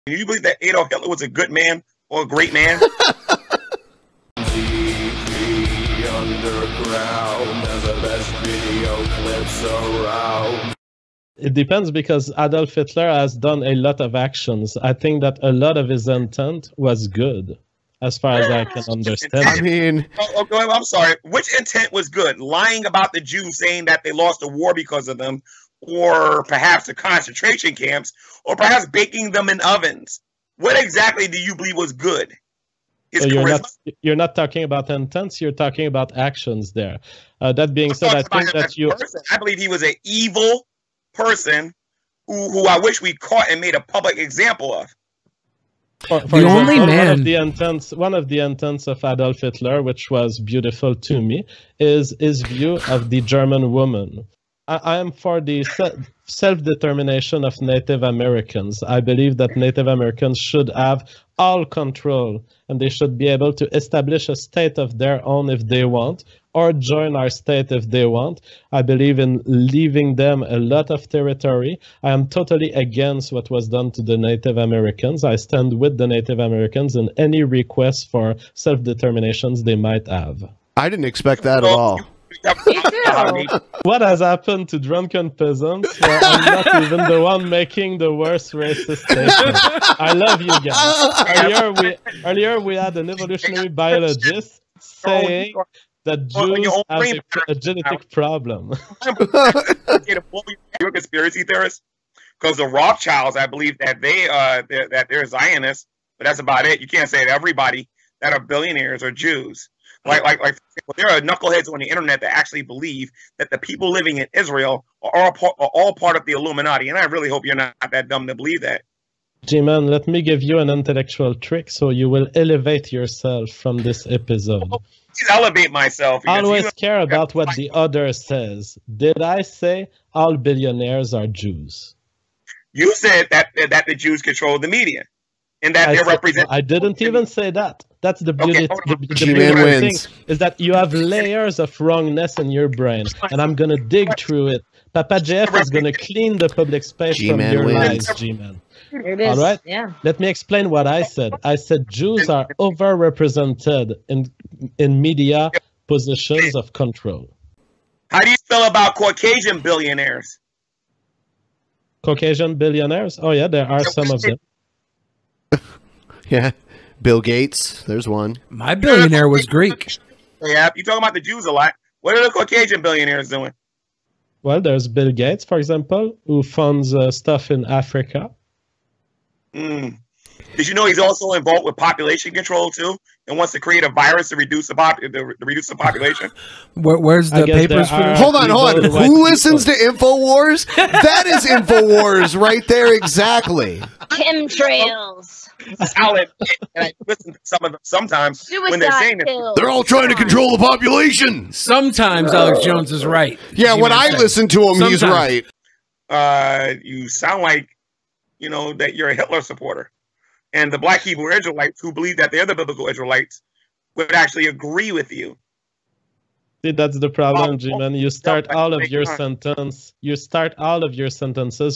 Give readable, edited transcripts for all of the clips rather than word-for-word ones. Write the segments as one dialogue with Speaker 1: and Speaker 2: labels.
Speaker 1: Do you believe that Adolf Hitler was a good man or a great man?
Speaker 2: Underground has the best video clips around.
Speaker 3: It depends, because Adolf Hitler has done a lot of actions. I think that a lot of his intent was good, as far as I can understand.
Speaker 4: I mean...
Speaker 1: I'm sorry. Which intent was good? Lying about the Jews, saying that they lost the war because of them, or perhaps the concentration camps, or perhaps baking them in ovens? What exactly do you believe was good?
Speaker 3: So you're not talking about intents, you're talking about actions there. That being said, I think that
Speaker 1: I believe he was an evil person who I wish we caught and made a public example of.
Speaker 3: For example, only man. One of the intents of Adolf Hitler, which was beautiful to me, is his view of the German woman. I am for the self-determination of Native Americans. I believe that Native Americans should have all control, and they should be able to establish a state of their own if they want, or join our state if they want. I believe in leaving them a lot of territory. I am totally against what was done to the Native Americans. I stand with the Native Americans in any request for self-determinations they might have.
Speaker 4: I didn't expect that at all.
Speaker 3: What has happened to Drunken Peasants? Well, I'm not even the one making the worst racist statement. I love you guys. Earlier we had an evolutionary biologist saying that Jews have a genetic problem.
Speaker 1: You're a conspiracy theorist? Because the Rothschilds, I believe that they're Zionists, but that's about it. You can't say that everybody that are billionaires are Jews. Like there are knuckleheads on the internet that actually believe that the people living in Israel are all part of the Illuminati, and I really hope you're not that dumb to believe that.
Speaker 3: G-Man, let me give you an intellectual trick so you will elevate yourself from this episode.
Speaker 1: Please elevate myself.
Speaker 3: Always care about what the other says. Did I say all billionaires are Jews?
Speaker 1: You said that the Jews control the media, and that they're represented.
Speaker 3: I didn't even say that. That's the beauty. The beautiful thing is that you have layers of wrongness in your brain, and I'm gonna dig through it. Papa Jeff is gonna clean the public space from your lies, G-Man. All right?
Speaker 5: Yeah.
Speaker 3: Let me explain what I said. I said Jews are overrepresented in media positions of control.
Speaker 1: How do you feel about Caucasian billionaires?
Speaker 3: Caucasian billionaires? Oh yeah, there are some of them.
Speaker 4: Yeah. Bill Gates, there's one.
Speaker 6: My billionaire was Greek.
Speaker 1: Yeah, you talking about the Jews a lot. What are the Caucasian billionaires doing?
Speaker 3: Well, there's Bill Gates, for example, who funds stuff in Africa.
Speaker 1: Did you know he's also involved with population control too, and wants to create a virus to reduce the population?
Speaker 6: Where's the papers for this?
Speaker 4: Hold on. Who listens to InfoWars? That is InfoWars right there, exactly.
Speaker 5: Chemtrails.
Speaker 1: Solid. And I listen to some of them sometimes when they're saying it.
Speaker 4: They're all trying to control the population.
Speaker 6: Sometimes Alex Jones is right.
Speaker 4: Yeah, when I listen to him, he's right.
Speaker 1: You sound like, that you're a Hitler supporter. And the Black Hebrew Israelites who believe that they're the biblical Israelites would actually agree with you.
Speaker 3: See, that's the problem, G-Man. You start all of your sentences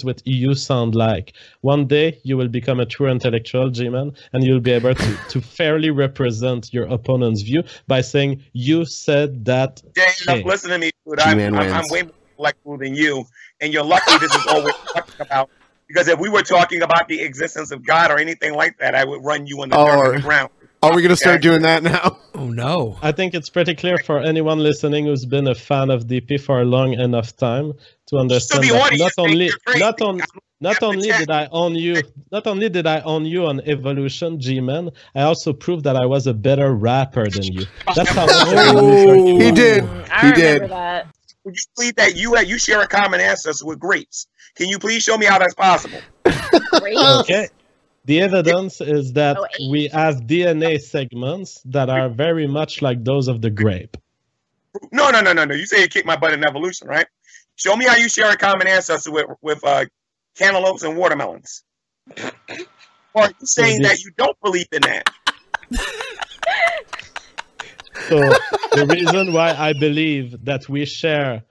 Speaker 3: with "you sound like." One day you will become a true intellectual, G-Man, and you'll be able to fairly represent your opponent's view by saying "you said that."
Speaker 1: Jay, listen to me, dude. I'm way more intellectual than you, and you're lucky this is all we're talking about. Because if we were talking about the existence of God or anything like that, I would run you on the dirt on the ground.
Speaker 4: Are we going to start doing that now?
Speaker 6: Oh, no.
Speaker 3: I think it's pretty clear for anyone listening who's been a fan of DP for a long enough time to understand that not only did I own you on Evolution, G-Man, I also proved that I was a better rapper than you. That's how
Speaker 4: he did.
Speaker 5: I remember that.
Speaker 1: Would you believe that you share a common ancestor with grapes? Can you please show me how that's possible?
Speaker 3: Okay. The evidence is that we have DNA segments that are very much like those of the grape.
Speaker 1: No. You say you kicked my butt in evolution, right? Show me how you share a common ancestor with cantaloupes and watermelons. Or are you saying that you don't believe in that?
Speaker 3: So the reason why I believe that we share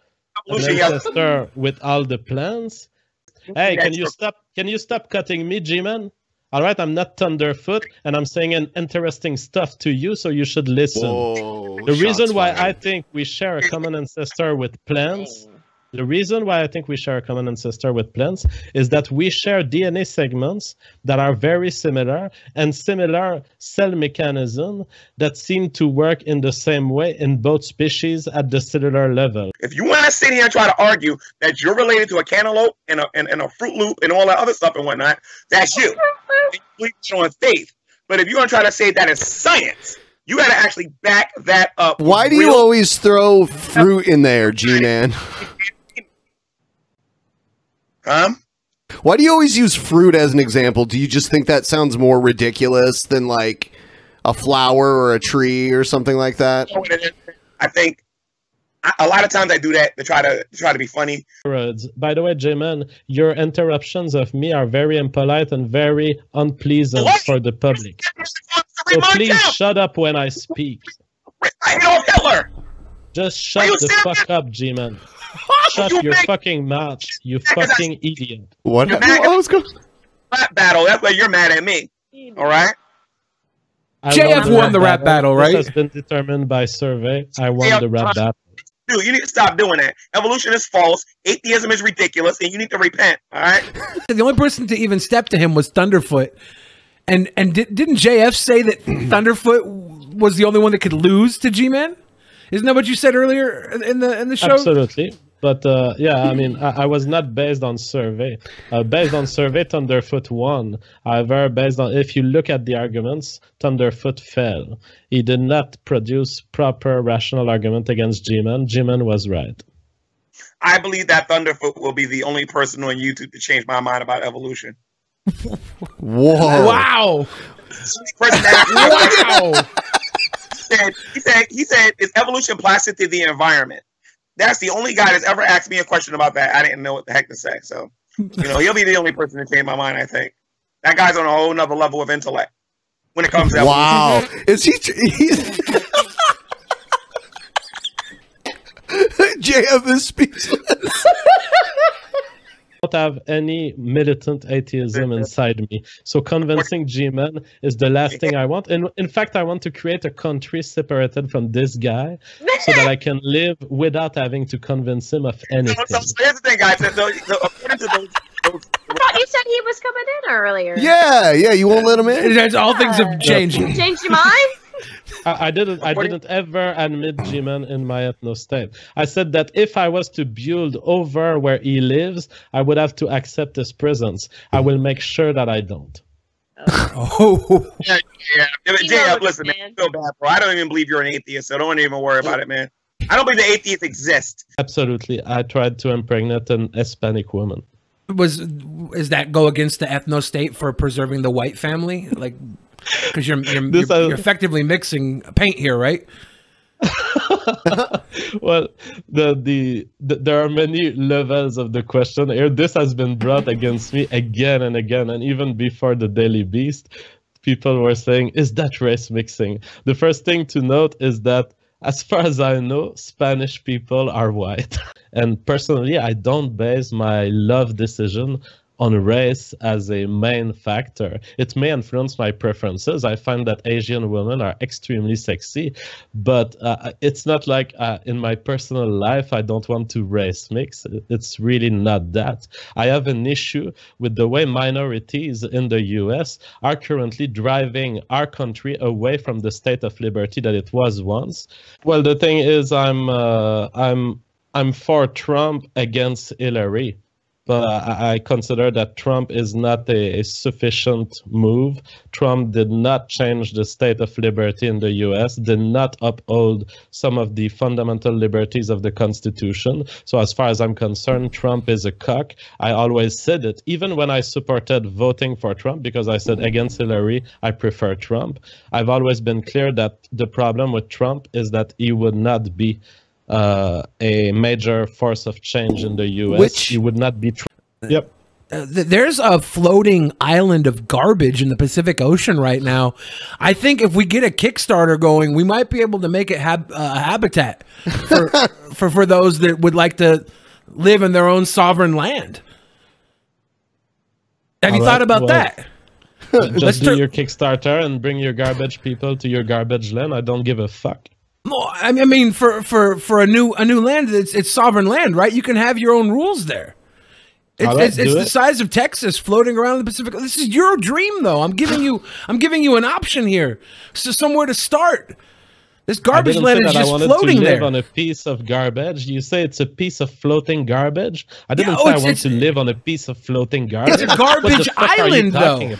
Speaker 3: an ancestor with all the plants. Hey, can you stop cutting me, G-Man? All right, I'm not Thunderfoot, and I'm saying an interesting stuff to you, so you should listen.
Speaker 4: Whoa,
Speaker 3: the reason why
Speaker 4: fired.
Speaker 3: I think we share a common ancestor with plants. The reason why I think we share a common ancestor with plants is that we share DNA segments that are very similar and similar cell mechanism that seem to work in the same way in both species at the cellular level.
Speaker 1: If you want to sit here and try to argue that you're related to a cantaloupe and a Fruit Loop and all that other stuff and whatnot, that's you. You're showing faith. But if you're going to try to say that is science, you got to actually back that up.
Speaker 4: Why do you always throw fruit in there, G-Man? Why do you always use fruit as an example? Do you just think that sounds more ridiculous than like a flower or a tree or something like that?
Speaker 1: I think a lot of times I do that to try to be funny.
Speaker 3: By the way, J-Man, your interruptions of me are very impolite and very unpleasant for the public. So please shut up when I speak.
Speaker 1: I know Hitler.
Speaker 3: Just shut the fuck up, G-Man. Shut your fucking mouth, you fucking idiot.
Speaker 4: What? What's going on?
Speaker 1: Rap battle. That's why you're mad at me. All right?
Speaker 6: JF won the rap battle, right?
Speaker 3: This has been determined by survey. I won the rap battle.
Speaker 1: Dude, you need to stop doing that. Evolution is false. Atheism is ridiculous, and you need to repent. All right?
Speaker 6: The only person to even step to him was Thunderfoot. And didn't JF say that Thunderfoot was the only one that could lose to G-Man? Isn't that what you said earlier in the show?
Speaker 3: Absolutely. But yeah, I mean, I was not based on survey. Based on survey, Thunderfoot won. However, based on, if you look at the arguments, Thunderfoot fell. He did not produce proper rational argument against G-Man. G-Man was right.
Speaker 1: I believe that Thunderfoot will be the only person on YouTube to change my mind about evolution.
Speaker 4: Whoa!
Speaker 6: Wow!
Speaker 1: Wow! He said, is evolution plastic to the environment? That's the only guy that's ever asked me a question about that. I didn't know what the heck to say. So, you know, he'll be the only person to change my mind, I think. That guy's on a whole nother level of intellect when it comes to evolution.
Speaker 4: Wow. Is he... JF is speechless.
Speaker 3: I don't have any militant atheism inside me. So convincing G-Man is the last thing I want. And in fact, I want to create a country separated from this guy so that I can live without having to convince him of anything.
Speaker 1: So here's the thing, guys. According to those,
Speaker 5: I thought you said he was coming in earlier.
Speaker 4: Yeah, you won't let him in?
Speaker 6: All things have changed.
Speaker 5: You changed your mind?
Speaker 3: I didn't ever admit G-Man in my ethno state. I said that if I was to build over where he lives, I would have to accept his presence. I will make sure that I don't.
Speaker 6: Oh.
Speaker 1: Yeah. JF, listen, man, I feel bad, bro. I don't even believe you're an atheist, so don't even worry about it, man. I don't believe the atheists exist.
Speaker 3: Absolutely. I tried to impregnate an Hispanic woman.
Speaker 6: Is that go against the ethno state for preserving the white family? Like, because you're effectively mixing paint here, right?
Speaker 3: Well, there are many levels of the question here. This has been brought against me again and again, and even before the Daily Beast, people were saying, "Is that race mixing?" The first thing to note is that, as far as I know, Spanish people are white. And personally, I don't base my love decision on race as a main factor. It may influence my preferences. I find that Asian women are extremely sexy, but it's not like in my personal life, I don't want to race mix. It's really not that. I have an issue with the way minorities in the US are currently driving our country away from the state of liberty that it was once. Well, the thing is, I'm for Trump against Hillary. But I consider that Trump is not a sufficient move. Trump did not change the state of liberty in the US, did not uphold some of the fundamental liberties of the Constitution. So as far as I'm concerned, Trump is a cuck. I always said it, even when I supported voting for Trump, because I said against Hillary, I prefer Trump. I've always been clear that the problem with Trump is that he would not be a major force of change in the U.S.
Speaker 6: Which
Speaker 3: you would not be. Yep.
Speaker 6: There's a floating island of garbage in the Pacific Ocean right now. I think if we get a Kickstarter going, we might be able to make it habitat for those that would like to live in their own sovereign land. Have you thought about that?
Speaker 3: Just do your Kickstarter and bring your garbage people to your garbage land. I don't give a fuck.
Speaker 6: No, I mean, for a new land, it's sovereign land, right? You can have your own rules there. It's the size of Texas, floating around the Pacific. This is your dream, though. I'm giving you an option here, so somewhere to start. This garbage land is just floating there.
Speaker 3: I wanted to live on a piece of garbage. You say it's a piece of floating garbage? I didn't say I want to live on a piece of floating garbage.
Speaker 6: It's a garbage island, though.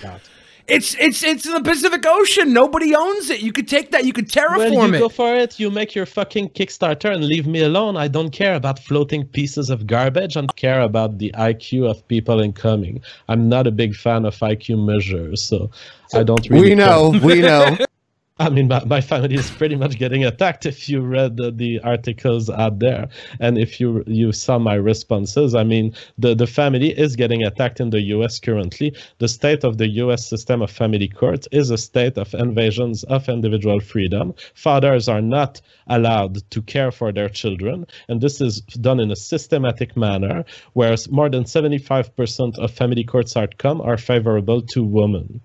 Speaker 6: It's in the Pacific Ocean. Nobody owns it. You could take that. You could terraform it.
Speaker 3: Well, you go for it. You make your fucking Kickstarter and leave me alone. I don't care about floating pieces of garbage. I don't care about the IQ of people incoming. I'm not a big fan of IQ measures, so I don't really care.
Speaker 4: We know.
Speaker 3: I mean, my family is pretty much getting attacked if you read the articles out there. And if you saw my responses, I mean, the family is getting attacked in the U.S. currently. The state of the U.S. system of family court is a state of invasions of individual freedom. Fathers are not allowed to care for their children. And this is done in a systematic manner, whereas more than 75% of family court's outcome are favorable to women.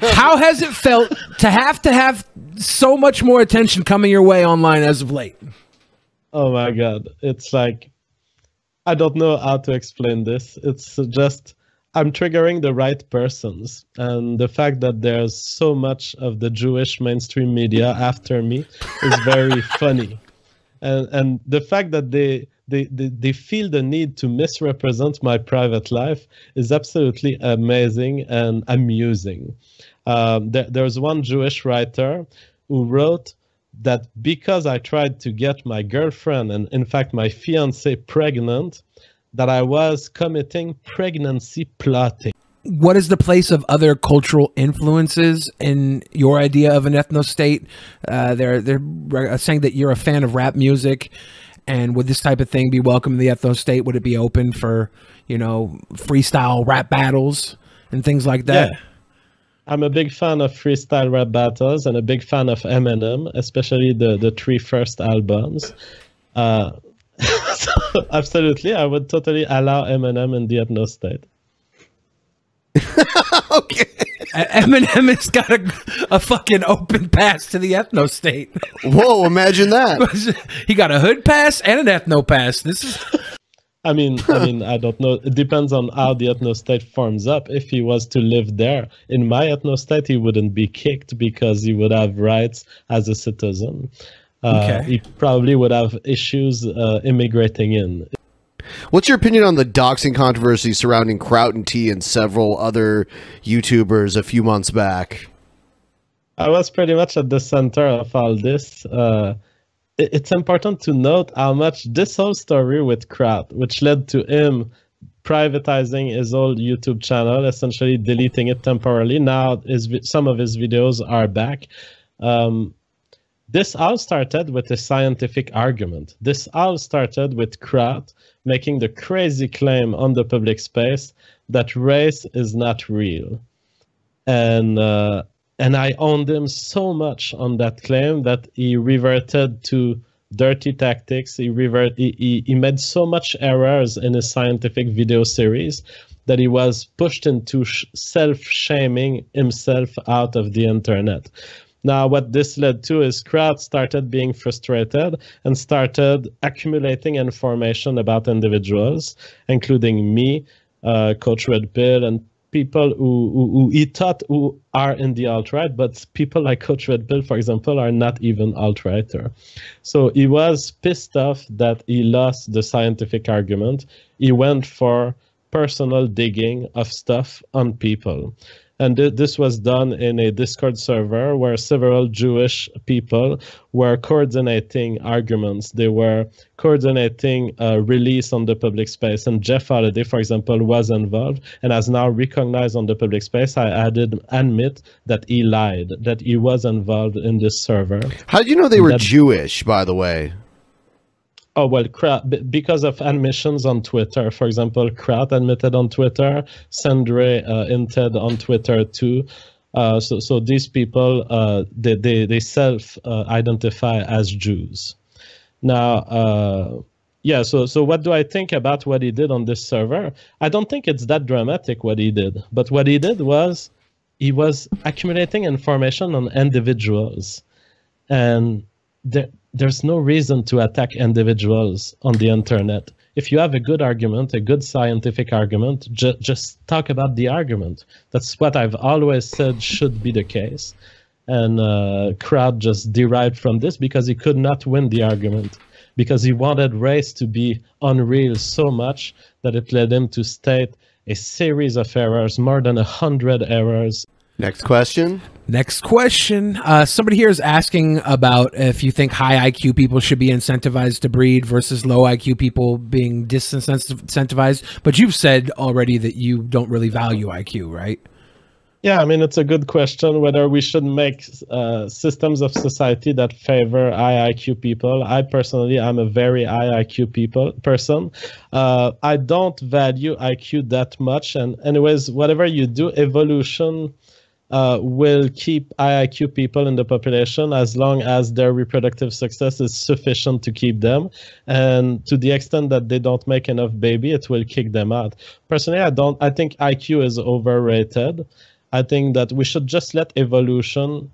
Speaker 6: How has it felt to have so much more attention coming your way online as of late?
Speaker 3: Oh my God. It's like, I don't know how to explain this. It's just, I'm triggering the right persons. And the fact that there's so much of the Jewish mainstream media after me is very funny. And the fact that they feel the need to misrepresent my private life is absolutely amazing and amusing. There's one Jewish writer who wrote that because I tried to get my girlfriend and, in fact, my fiancée pregnant, that I was committing pregnancy plotting.
Speaker 6: What is the place of other cultural influences in your idea of an ethno-state? They're saying that you're a fan of rap music. And would this type of thing be welcome in the ethno-state? Would it be open for, freestyle rap battles and things like that?
Speaker 3: Yeah. I'm a big fan of freestyle rap battles and a big fan of Eminem, especially the 3 first albums. So absolutely, I would totally allow Eminem in the ethno-state.
Speaker 4: Okay.
Speaker 6: Eminem has got a fucking open pass to the ethno state.
Speaker 4: Whoa, imagine that.
Speaker 6: He got a hood pass and an ethno pass. This is
Speaker 3: I mean, I don't know. It depends on how the ethno state forms up. If he was to live there in my ethno state, he wouldn't be kicked because he would have rights as a citizen.
Speaker 6: Okay.
Speaker 3: He probably would have issues immigrating in.
Speaker 4: What's your opinion on the doxing controversy surrounding Kraut and T and several other YouTubers a few months back?
Speaker 3: I was pretty much at the center of all this. It's important to note how much this whole story with Kraut, which led to him privatizing his old YouTube channel, essentially deleting it temporarily. Now some of his videos are back. This all started with a scientific argument. this all started with Kraut making the crazy claim on the public space that race is not real. And I owned him so much on that claim that he reverted to dirty tactics. He made so much errors in his scientific video series that he was pushed into self-shaming himself out of the internet. Now, what this led to is Kraut started being frustrated and started accumulating information about individuals, including me, Coach Red Pill, and people who he thought who are in the alt-right, but people like Coach Red Pill, for example, are not even alt-righter. So he was pissed off that he lost the scientific argument. He went for personal digging of stuff on people. And this was done in a Discord server where several Jewish people were coordinating arguments. They were coordinating a release on the public space. And Jeff Holiday, for example, was involved and has now recognized on the public space. I admit that he lied, that he was involved in this server.
Speaker 4: How did you know they were Jewish, by the way?
Speaker 3: Oh, well, because of admissions on Twitter. For example, Kraut admitted on Twitter, Sandre hinted on Twitter too. So these people, they self-identify as Jews. Now, yeah, so what do I think about what he did on this server? I don't think it's that dramatic what he did. But what he did was he was accumulating information on individuals, and there's no reason to attack individuals on the internet. If you have a good argument, a good scientific argument, just talk about the argument. That's what I've always said should be the case. And Crowd just derived from this because he could not win the argument, because he wanted race to be unreal so much that it led him to state a series of errors, more than 100 errors.
Speaker 4: Next question.
Speaker 6: Next question. Somebody here is asking about if you think high IQ people should be incentivized to breed versus low IQ people being disincentivized. But you've said already that you don't really value IQ, right?
Speaker 3: Yeah, I mean, it's a good question whether we should make systems of society that favor high IQ people. I personally am a very high IQ person. I don't value IQ that much. And anyways, whatever you do, evolution will keep high IQ people in the population as long as their reproductive success is sufficient to keep them. And to the extent that they don't make enough baby, it will kick them out. Personally, I think IQ is overrated. I think that we should just let evolution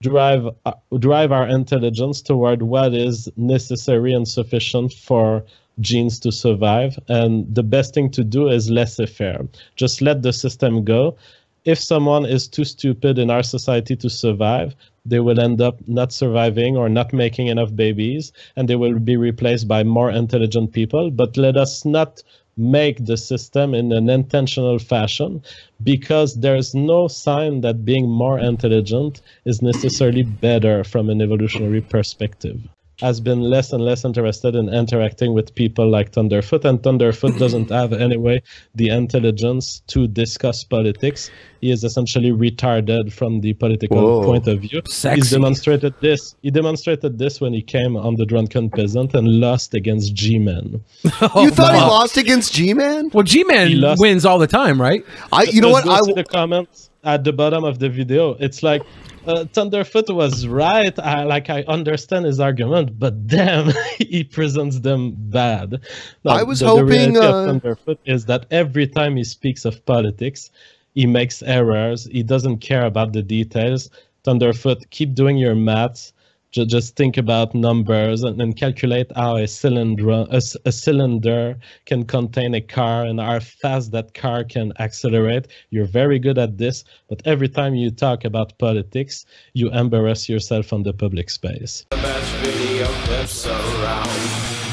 Speaker 3: drive our intelligence toward what is necessary and sufficient for genes to survive. And the best thing to do is laissez-faire. Just let the system go. If someone is too stupid in our society to survive, they will end up not surviving or not making enough babies, and they will be replaced by more intelligent people. But let us not make the system in an intentional fashion, because there's no sign that being more intelligent is necessarily better from an evolutionary perspective. Has been less and less interested in interacting with people like Thunderfoot, and Thunderfoot doesn't have anyway the intelligence to discuss politics. He is essentially retarded from the political point of view. He demonstrated this when he came on the Drunken Peasant and lost against G-Man.
Speaker 4: You thought he lost against G-Man?
Speaker 6: Well, G-Man wins all the time, right?
Speaker 3: You know what? I see the comments at the bottom of the video. It's like, Thunderfoot was right. I understand his argument, but damn, he presents them bad. No,
Speaker 4: I was hoping
Speaker 3: the reality of Thunderfoot is that every time he speaks of politics, he makes errors. He doesn't care about the details. Thunderfoot, keep doing your maths. Just think about numbers and calculate how a cylinder can contain a car and how fast that car can accelerate. You're very good at this, but every time you talk about politics, you embarrass yourself on the public space.
Speaker 2: The best video clips around.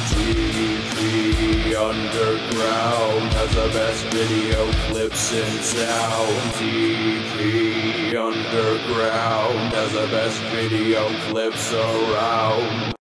Speaker 2: GP Underground has the best video clips in town. GP Underground has the best video clips around.